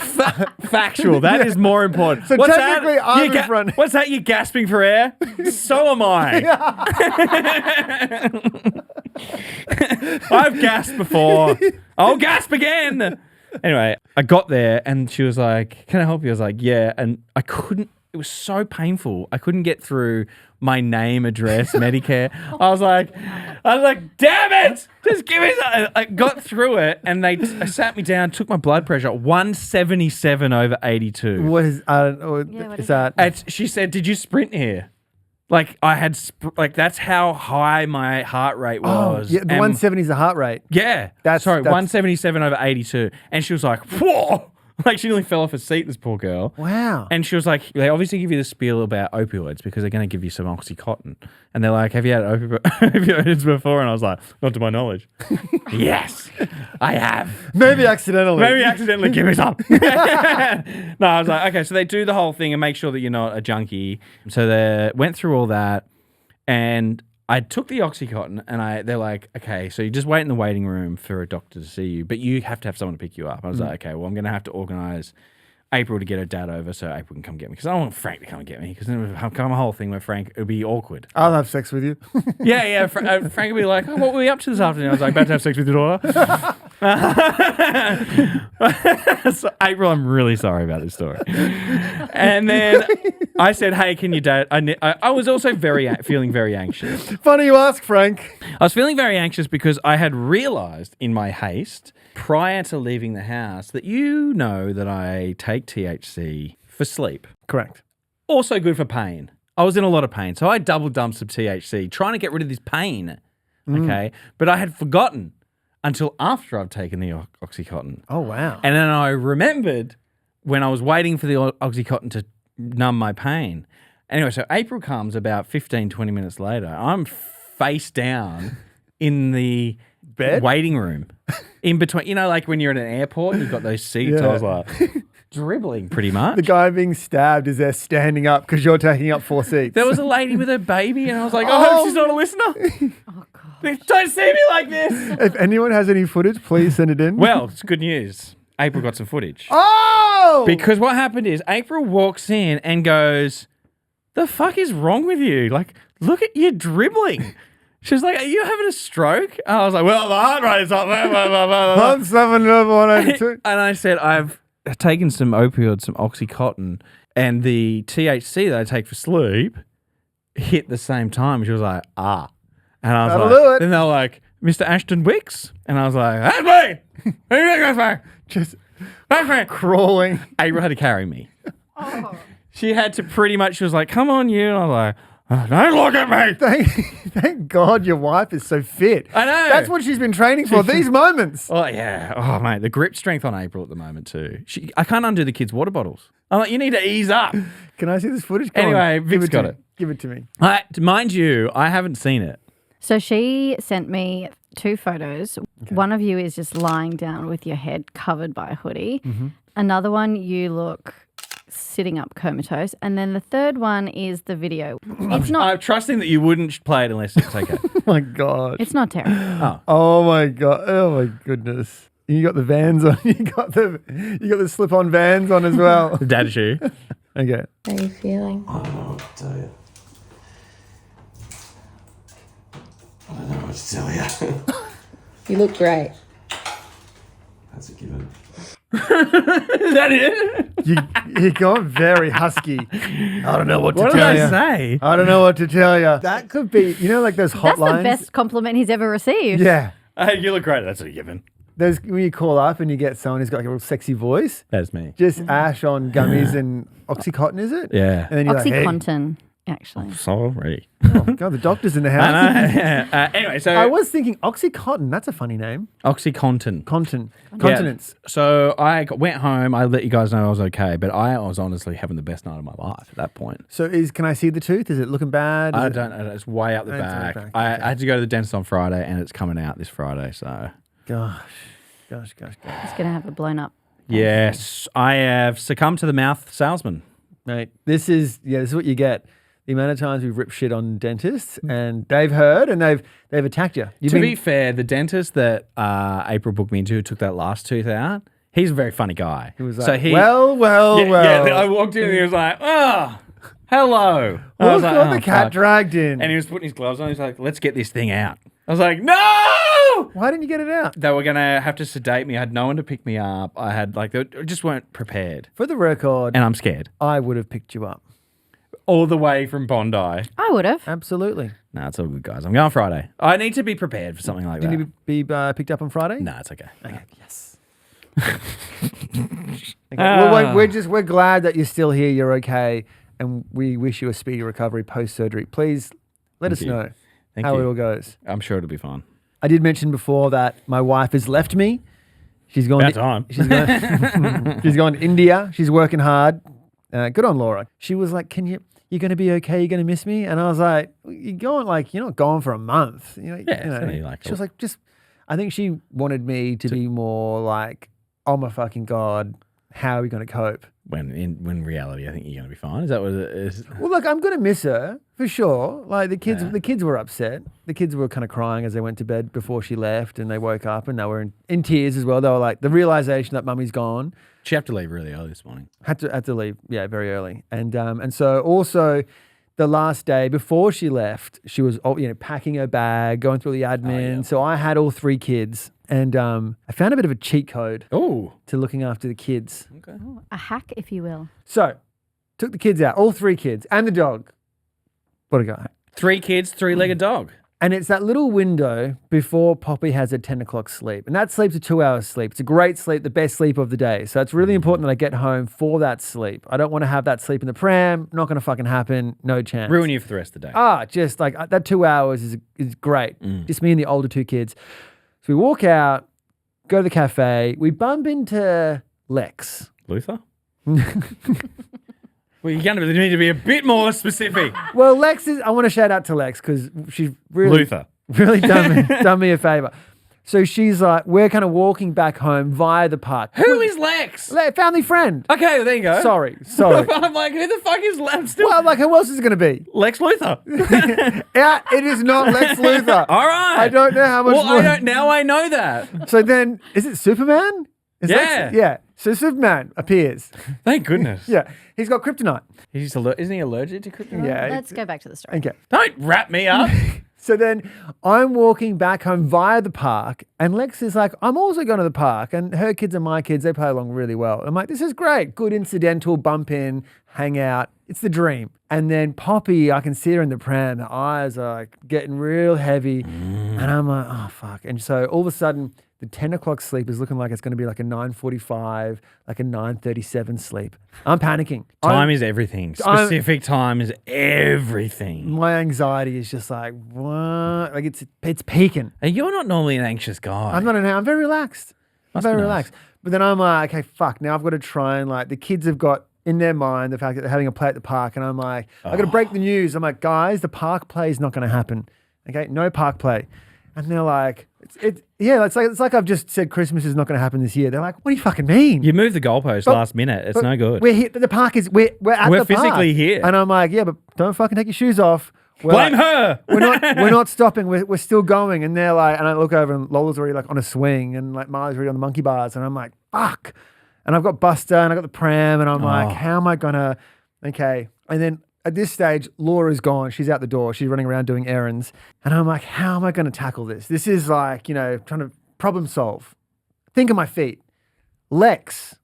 factual. That is more important. So technically, I'm in front. What's that? You gasping for air? So am I. I've gasped before. I'll gasp again. Anyway, I got there and she was like, can I help you? I was like, yeah. And I couldn't. It was so painful. I couldn't get through my name, address, Medicare. I was like, damn it! Just give me that. I got through it, and they sat me down, took my blood pressure, 177/82. What is? I don't know. What is that? She said, "Did you sprint here?" Like I had, that's how high my heart rate was. Oh, yeah, the 170 is the heart rate. Yeah, that's 177/82, and she was like, "Whoa." Like, she nearly fell off her seat, this poor girl. Wow. And she was like, they obviously give you the spiel about opioids because they're going to give you some Oxycontin. And they're like, have you had opioids before? And I was like, not to my knowledge. Yes, I have. Maybe accidentally. Give me some. No, I was like, okay, so they do the whole thing and make sure that you're not a junkie. So they went through all that, and I took the Oxycontin, and they're like, okay, so you just wait in the waiting room for a doctor to see you, but you have to have someone to pick you up. I was like, okay, well, I'm going to have to organise April to get her dad over so April can come get me, because I don't want Frank to come and get me, because then it would become a whole thing where Frank, it would be awkward. I'll have sex with you. Yeah. Frank would be like, what were we up to this afternoon? I was like, about to have sex with your daughter. So, April, I'm really sorry about this story. And then I said, hey, can you dad? I was also feeling very anxious. Funny you ask, Frank. I was feeling very anxious because I had realised in my haste prior to leaving the house that that I take THC for sleep. Correct. Also good for pain. I was in a lot of pain. So I double dumped some THC trying to get rid of this pain. Okay. But I had forgotten until after I've taken the Oxycontin. Oh, wow. And then I remembered when I was waiting for the Oxycontin to numb my pain. Anyway, so April comes about 15, 20 minutes later. I'm face down in the bed waiting room. In between, like when you're at an airport and you've got those seats, I was like dribbling pretty much. The guy being stabbed is there standing up because you're taking up 4 seats. There was a lady with her baby and I was like, I hope she's not a listener. Oh, God. Don't see me like this. If anyone has any footage, please send it in. Well, it's good news. April got some footage. Oh! Because what happened is April walks in and goes, the fuck is wrong with you? Like, look at you dribbling. She was like, are you having a stroke? And I was like, well, the heart rate is up there. 182. And I said, I've taken some opioids, some Oxycontin, and the THC that I take for sleep hit the same time. She was like, And I was That'll like, do it. Then they were like, Mr. Ashton Wicks? And I was like, that's me. Who do you think that's me? That's me. Crawling. April had to carry me. Oh. She had to pretty much, she was like, come on, you. And I was like, don't look at me. Thank God your wife is so fit. I know. That's what she's been training for, these moments. Oh, yeah. Oh, mate, the grip strength on April at the moment, too. I can't undo the kids' water bottles. I'm like, you need to ease up. Can I see this footage? Anyway, Vic's got it. Give it to me. Mind you, I haven't seen it. So she sent me 2 photos. Okay. One of you is just lying down with your head covered by a hoodie. Mm-hmm. Another one, you look sitting up comatose. And then the third one is the video. I'm trusting that you wouldn't play it unless it's okay. Oh my God. It's not terrible. Oh my God. Oh my goodness. You got the Vans on. You got the slip-on Vans on as well. Dad shoe. Okay. How are you feeling? I don't know what to tell you. I don't know what to tell you. You look great. That's a given. Is that it? You got very husky. I don't know what to What tell did you. I say? I don't know what to tell you. That could be, like those That's hotlines. the best compliment he's ever received. Yeah. Hey, you look great. That's a given. There's when you call up and you get someone who's got like a real sexy voice. That's me. Just Ash on gummies and Oxycontin, is it? Yeah. And then you're like, hey. Oxycontin, actually. Sorry. Oh, God, the doctor's in the house. I know. Anyway, so I was thinking Oxycontin. That's a funny name. Oxycontin. Continence. Yeah. So I went home. I let you guys know I was okay, but I was honestly having the best night of my life at that point. So can I see the tooth? Is it looking bad? I don't know. It's way up the It's back. way back. I Okay. had to go to the dentist on Friday, and it's coming out this Friday. So Gosh. He's going to have a blown up. yes, I have succumbed to the mouth salesman. Mate, this is what you get. The amount of times we've ripped shit on dentists and they've heard and they've attacked you. To be fair, the dentist that April booked me into who took that last tooth out, he's a very funny guy. He was like, so he, well. Yeah, I walked in and he was like, oh, hello. I Look was like, what "Oh, the cat fuck." dragged in. And he was putting his gloves on. He's like, let's get this thing out. I was like, no! Why didn't you get it out? They were going to have to sedate me. I had no one to pick me up. I had, they just weren't prepared. For the record, And I'm scared. I would have picked you up. All the way from Bondi. I would have. Absolutely. No, it's all good, guys. I'm going Friday. I need to be prepared for something like Did that. you be picked up on Friday? No, it's okay. Okay. Yes. Okay. Well, we're glad that you're still here. You're okay, and we wish you a speedy recovery post surgery. Please let us you. know Thank how you. it all goes. I'm sure it'll be fun. I did mention before that my wife has left me. She's gone. About time. She's gone. She's gone to India. She's working hard. Good on Laura. She was like, you're going to be okay? You're going to miss me? And I was like, you're not gone for a month. Yeah, it's only like she was like, I think she wanted me to be more like, oh my fucking God, how are we going to cope? When in reality, I think you're going to be fine. Is that what it is? Well, look, I'm going to miss her for sure. Like the kids were upset. The kids were kind of crying as they went to bed before she left, and they woke up and they were in tears as well. They were like the realization that mummy's gone. She had to leave really early this morning. Had to leave, yeah, very early. And so also the last day before she left, she was packing her bag, going through the admin. yeah. So I had all three kids, and I found a bit of a cheat code Oh. to looking after the kids. Okay. A hack, if you will. So took the kids out, all three kids, and the dog. What a guy. 3 kids, 3-legged dog. And it's that little window before Poppy has her 10 o'clock sleep. And that sleep's a 2-hour sleep. It's a great sleep, the best sleep of the day. So it's really important that I get home for that sleep. I don't want to have that sleep in the pram. Not going to fucking happen. No chance. Ruin you for the rest of the day. Just like that 2 hours is great. Just me and the older 2 kids. So we walk out, go to the cafe. We bump into Lex. Luther? Well, you're going to need to be a bit more specific. Well, I want to shout out to Lex because she's really... Luther. Really done me a favor. So she's like, we're kind of walking back home via the park. Who is Lex? Family friend. Okay, well, there you go. Sorry. I'm like, who the fuck is Lex? Still Well, like, who else is it going to be? Lex Luthor. Yeah, it is not Lex Luthor. All right. I don't know how much Well, more. now I know that. So then, is it Superman? Is Yeah. Lex, yeah. So Superman appears. Thank goodness. Yeah. He's got kryptonite. Isn't he allergic to kryptonite? Yeah. Let's go back to the story. Okay. Don't wrap me up. So then I'm walking back home via the park, and Lex is like, I'm also going to the park, and her kids and my kids, they play along really well. I'm like, this is great. Good incidental bump in, hang out. It's the dream. And then Poppy, I can see her in the pram. Her eyes are like getting real heavy. And I'm like, oh, fuck. And so all of a sudden, the 10 o'clock sleep is looking like it's going to be like a 9:45, like a 9:37 sleep. I'm panicking. Time is everything. Specific time is everything. My anxiety is just like, what? Like it's peaking. And you're not normally an anxious guy. I'm very relaxed. I'm Must very be nice. relaxed. But then I'm like, okay, fuck. Now I've got to try and like, the kids have got in their mind the fact that they're having a play at the park. And I'm like, I've got to break the news. I'm like, guys, the park play is not going to happen. Okay, no park play. And they're like, it's like I've just said Christmas is not going to happen this year. They're like, what do you fucking mean? You moved the goalpost last minute. It's no good. We're here. The park is. We're at the park. We're physically here. And I'm like, yeah, but don't fucking take your shoes off. Blame her. We're not stopping. We're still going. And they're like, and I look over and Lola's already like on a swing and like Marley's already on the monkey bars. And I'm like, fuck. And I've got Buster and I've got the pram and I'm like, how am I gonna? Okay. And then at this stage, Laura's gone. She's out the door. She's running around doing errands. And I'm like, how am I going to tackle this? This is like, trying to problem solve. Think of my feet. Lex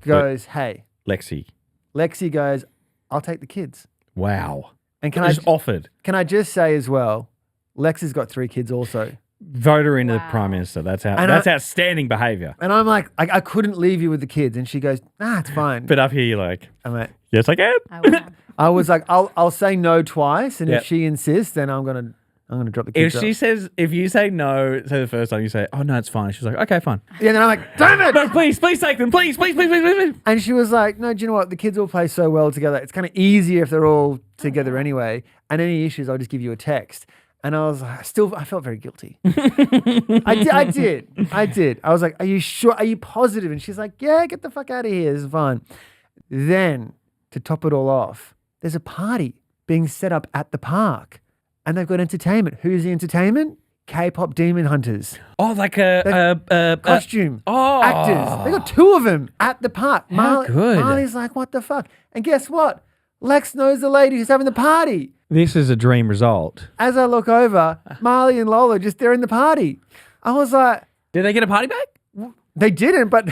goes, hey. Lexi goes, I'll take the kids. Wow. And offered. Can I just say as well, Lex has got 3 kids also. Vote her into the Prime Minister. That's outstanding behaviour. And I'm like, I couldn't leave you with the kids. And she goes, it's fine. But up here you're like, I'm like, yes, I can. I was like, I'll say no twice, and if she insists, then I'm gonna drop the kids. If you say no, say the first time, you say, oh no, it's fine. She's like, okay, fine. Yeah, and then I'm like, damn it! No, please take them, please. And she was like, no, do you know what? The kids all play so well together. It's kind of easier if they're all together anyway. And any issues, I'll just give you a text. And I was like, I felt very guilty. I did. I was like, are you sure? Are you positive? And she's like, yeah, get the fuck out of here. This is fine. Then to top it all off, there's a party being set up at the park and they've got entertainment. Who's the entertainment? K-pop demon hunters. Oh, like a costume actors. They got 2 of them at the park. How good. Marley's like, what the fuck? And guess what? Lex knows the lady who's having the party. This is a dream result. As I look over, Marley and Lola they're in the party. I was like, did they get a party bag? They didn't, but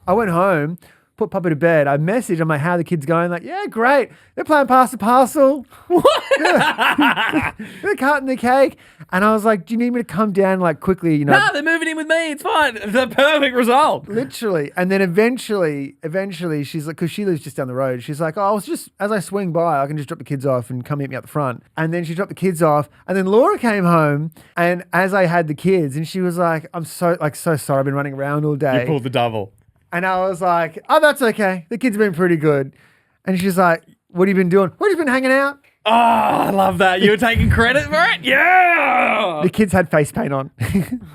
I went home, put Papa to bed. I messaged, I'm like, how are the kids going? Like, yeah, great. They're playing Pass the Parcel. What? They're cutting the cake. And I was like, do you need me to come down like quickly? No, they're moving in with me. It's fine. It's the perfect result. Literally. And then eventually she's like, because she lives just down the road. She's like, oh, as I swing by, I can just drop the kids off and come meet me at the front. And then she dropped the kids off. And then Laura came home. And as I had the kids, and she was like, I'm so sorry. I've been running around all day. You pulled the double. And I was like, oh, that's okay. The kids have been pretty good. And she's like, what have you been doing? We've just been hanging out. Oh, I love that. You were taking credit for it? Yeah. The kids had face paint on.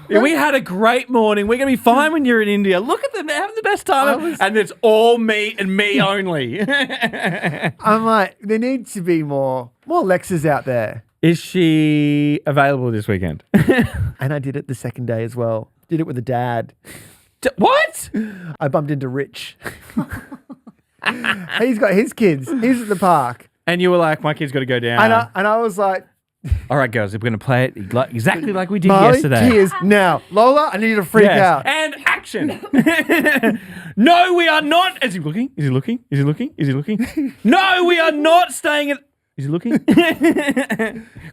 Yeah, we had a great morning. We're going to be fine when you're in India. Look at them. They're having the best time. And it's all me and me only. I'm like, there needs to be more Lexes out there. Is she available this weekend? And I did it the second day as well. Did it with a dad. What? I bumped into Rich. He's got his kids. He's at the park. And you were like, my kid's got to go down. And I was like, all right, girls, we're going to play it exactly like we did Marley, yesterday. Cheers. Now, Lola, I need you to freak out. And action. No, we are not. Is he looking? Is he looking? Is he looking? Is he looking? No, we are not staying at... Is he looking?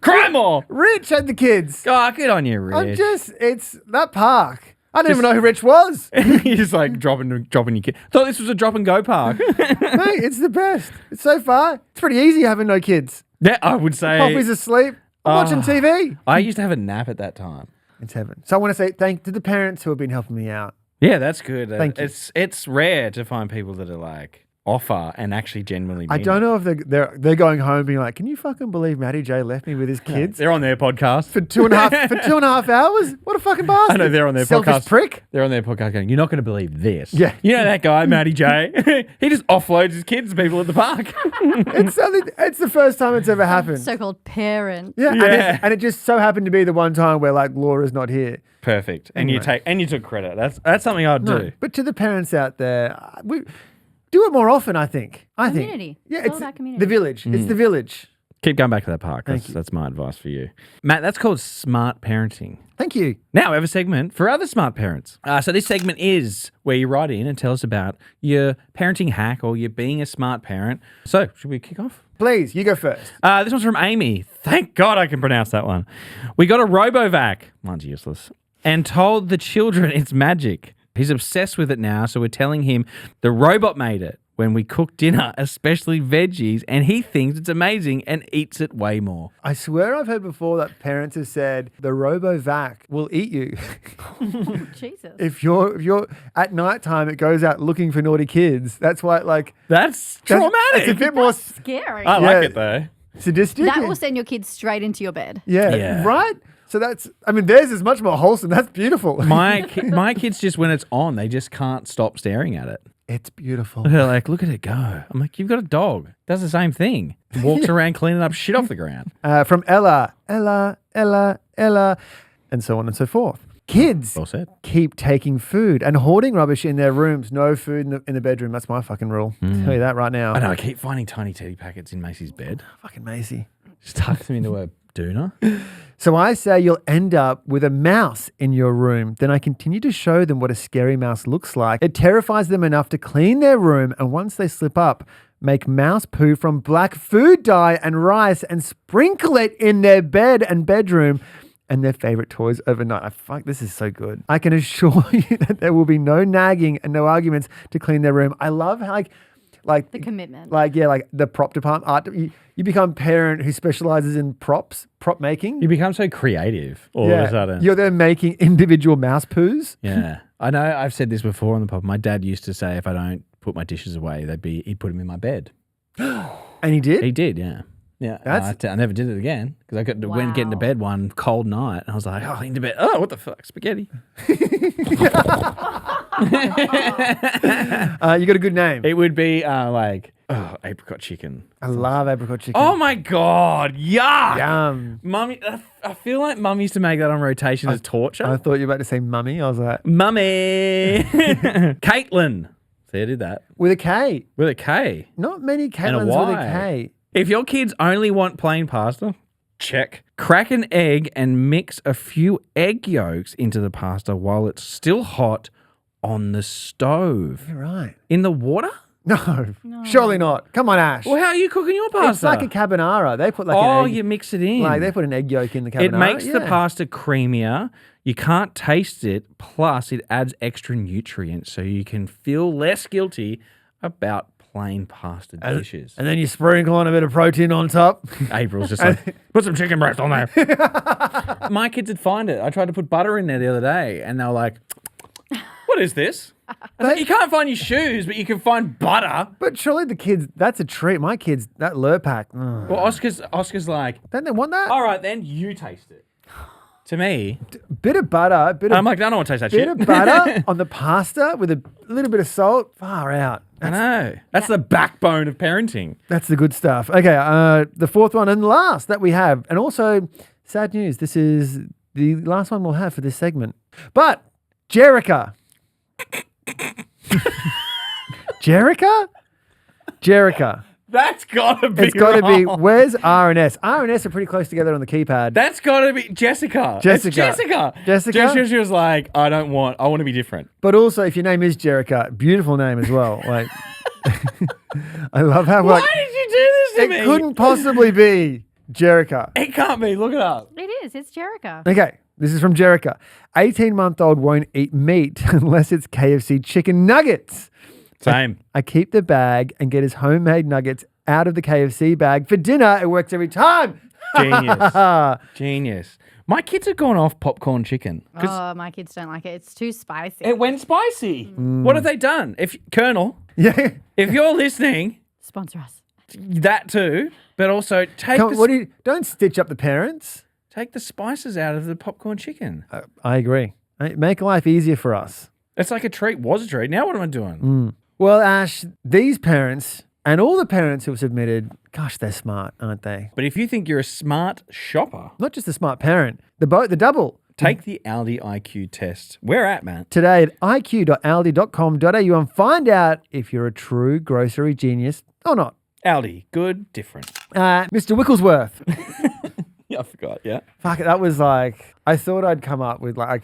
Cry more. Rich had the kids. Oh, good on you, Rich. It's that park. I didn't even know who Rich was. You're just like dropping your kid. Thought this was a drop and go park. Mate, it's the best. It's so far. It's pretty easy having no kids. Yeah, I would say. Poppy's asleep. I'm watching TV. I used to have a nap at that time. It's heaven. So I want to say thank to the parents who have been helping me out. Yeah, that's good. Thank you. It's rare to find people that are like offer and actually genuinely mean I don't know if they're going home being like, can you fucking believe Matty J left me with his kids? They're on their podcast for 2.5 hours? What a fucking bastard. I know they're on their Selfish podcast. Prick. They're on their podcast going, you're not going to believe this. Yeah. You know that guy, Matty J? He just offloads his kids to people at the park. It's the first time it's ever happened. So-called parent. Yeah. And it just so happened to be the one time where like Laura's not here. Perfect. Anyway. And you took credit. That's something I'd do. But to the parents out there, we do it more often, I think. Community. Yeah, it's all about community. The village. It's the village. Keep going back to that park. That's my advice for you. Matt, that's called smart parenting. Thank you. Now we have a segment for other smart parents. So this segment is where you write in and tell us about your parenting hack or your being a smart parent. So should we kick off? Please, you go first. This one's from Amy. Thank God I can pronounce that one. We got a RoboVac. Mine's useless. And told the children it's magic. He's obsessed with it now, so we're telling him the robot made it when we cook dinner, especially veggies, and he thinks it's amazing and eats it way more. I swear I've heard before that parents have said the RoboVac will eat you. Jesus. If you're at nighttime, it goes out looking for naughty kids. That's why that's traumatic. It's a bit more scary. I like it though. Sadistic. That will send your kids straight into your bed. Yeah. Right? So theirs is much more wholesome. That's beautiful. My kids just, when it's on, they just can't stop staring at it. It's beautiful. They're like, look at it go. I'm like, you've got a dog. Does the same thing. Walks around cleaning up shit off the ground. From Ella, and so on and so forth. Kids Well said. keep taking food and hoarding rubbish in their rooms. No food in the bedroom. That's my fucking rule. I'll tell you that right now. I know, I keep finding tiny teddy packets in Macy's bed. Fucking Macy. Just tuck them into a doona. So I say you'll end up with a mouse in your room. Then I continue to show them what a scary mouse looks like. It terrifies them enough to clean their room, and once they slip up, make mouse poo from black food dye and rice and sprinkle it in their bed and bedroom and their favorite toys overnight. This is so good. I can assure you that there will be no nagging and no arguments to clean their room. I love how like The commitment. like the prop department. You become parent who specializes in prop making. You become so creative all of a sudden. You're there making individual mouse poos. Yeah. I know I've said this before on the pod. My dad used to say if I don't put my dishes away, he'd put them in my bed. And he did? He did, yeah. Yeah, I never did it again because I got to went get into bed one cold night and I was like, oh, into bed. Oh, what the fuck? Spaghetti. You got a good name. It would be apricot chicken. I love apricot chicken. Oh my God. Yuck. Yum. Mummy, I feel like Mum used to make that on rotation as torture. I thought you were about to say mummy. I was like, Mummy. Caitlin. See, I did that. with a K. With a K. Not many And a Caitlins with a Y. K. If your kids only want plain pasta, check. Crack an egg and mix a few egg yolks into the pasta while it's still hot on the stove. You're right. In the water? No, surely not. Come on, Ash. Well, how are you cooking your pasta? It's like a carbonara. They put like an egg. you mix it in. Like they put an egg yolk in the carbonara. It makes the Yeah. pasta creamier. You can't taste it. Plus, it adds extra nutrients so you can feel less guilty about plain pasta dishes. And then you sprinkle on a bit of protein on top. April's just like, put some chicken breast on there. My kids would find it. I tried to put butter in there the other day and they were like, what is this? I was like, you can't find your shoes, but you can find butter. But surely the kids, that's a treat. My kids, that Lurpak. Well, Oscar's like, Don't they want that? all right, then you taste it. To me, Bit of butter, I'm like, I don't want to taste that bit shit. of butter on the pasta with a little bit of salt. Far out. I know. That's the backbone of parenting. That's the good stuff. Okay, the fourth one and last that we have. And also, sad news, this is the last one we'll have for this segment. But, Jerica. Jerica. That's got to be It's got to be, wrong. where's R and S? R and S are pretty close together on the keypad. That's got to be Jessica. Jessica. It's Jessica. Jessica? She was like, I want to be different. But also, if your name is Jerica, beautiful name as well. Like, I love how Why did you do this to me? it couldn't possibly be Jerica. It can't be. Look it up. It is. It's Jerica. Okay, this is from Jerica. 18-month-old won't eat meat unless it's KFC chicken nuggets. Same. I keep the bag and get his homemade nuggets out of the KFC bag for dinner. It works every time. Genius. Genius. My kids have gone off popcorn chicken. Oh, my kids don't like it. It's too spicy. It went spicy. What have they done? Colonel, Yeah. if you're listening, Sponsor us. that too, but also take Don't stitch up the parents. take the spices out of the popcorn chicken. I agree. Make life easier for us. It's like a treat. Was a treat. Now what am I doing? Well, Ash, these parents and all the parents who have submitted, gosh, they're smart, aren't they? But if you think you're a smart shopper, Not just a smart parent, the double. take the ALDI IQ test. Where at, man? Today at iq.aldi.com.au and find out if you're a true grocery genius or not. ALDI, good, different. Mr. Wicklesworth. Yeah, I forgot. Yeah. Fuck, that was like, I thought I'd come up with I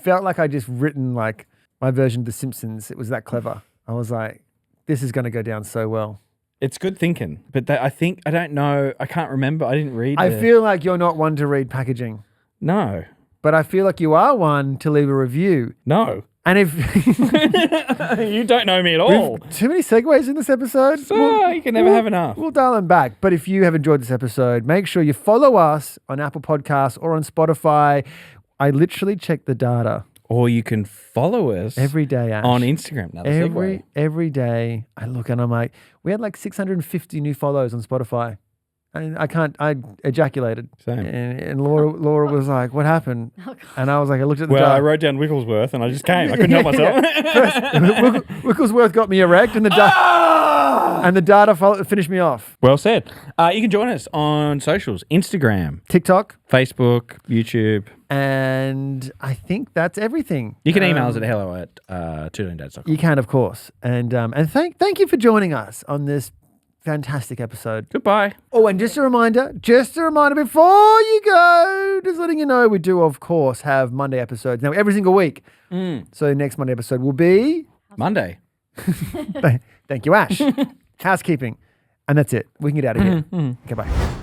felt like I'd just written like my version of The Simpsons. It was that clever. I was like, this is going to go down so well. It's good thinking, but I don't know. I can't remember. I didn't read. I feel like you're not one to read packaging, No. but I feel like you are one to leave a review. No. And if You don't know me at all. too many segues in this episode, You can never have enough. We'll dial them back. But if you have enjoyed this episode, make sure you follow us on Apple Podcasts or on Spotify. I literally check the data Or you can follow us every day, Ash. on Instagram. Another segue. Every day I look and I'm like, we had like 650 new follows on Spotify. And I ejaculated. Same. And Laura was like, what happened? And I was like, I looked at the Well, jar. I wrote down Wigglesworth and I just came. I couldn't help myself. Wicklesworth got me erect and the data finished me off. Well said. You can join us on socials, Instagram, TikTok. Facebook, YouTube. And I think that's everything. You can email us at hello@toothachedads.com. You can, of course. And thank you for joining us on this fantastic episode. Goodbye. Oh, and just a reminder before you go, just letting you know, we do, of course, have Monday episodes now every single week. So next Monday episode will be Monday. Thank you, Ash. Housekeeping. And that's it. We can get out of here. Okay, bye.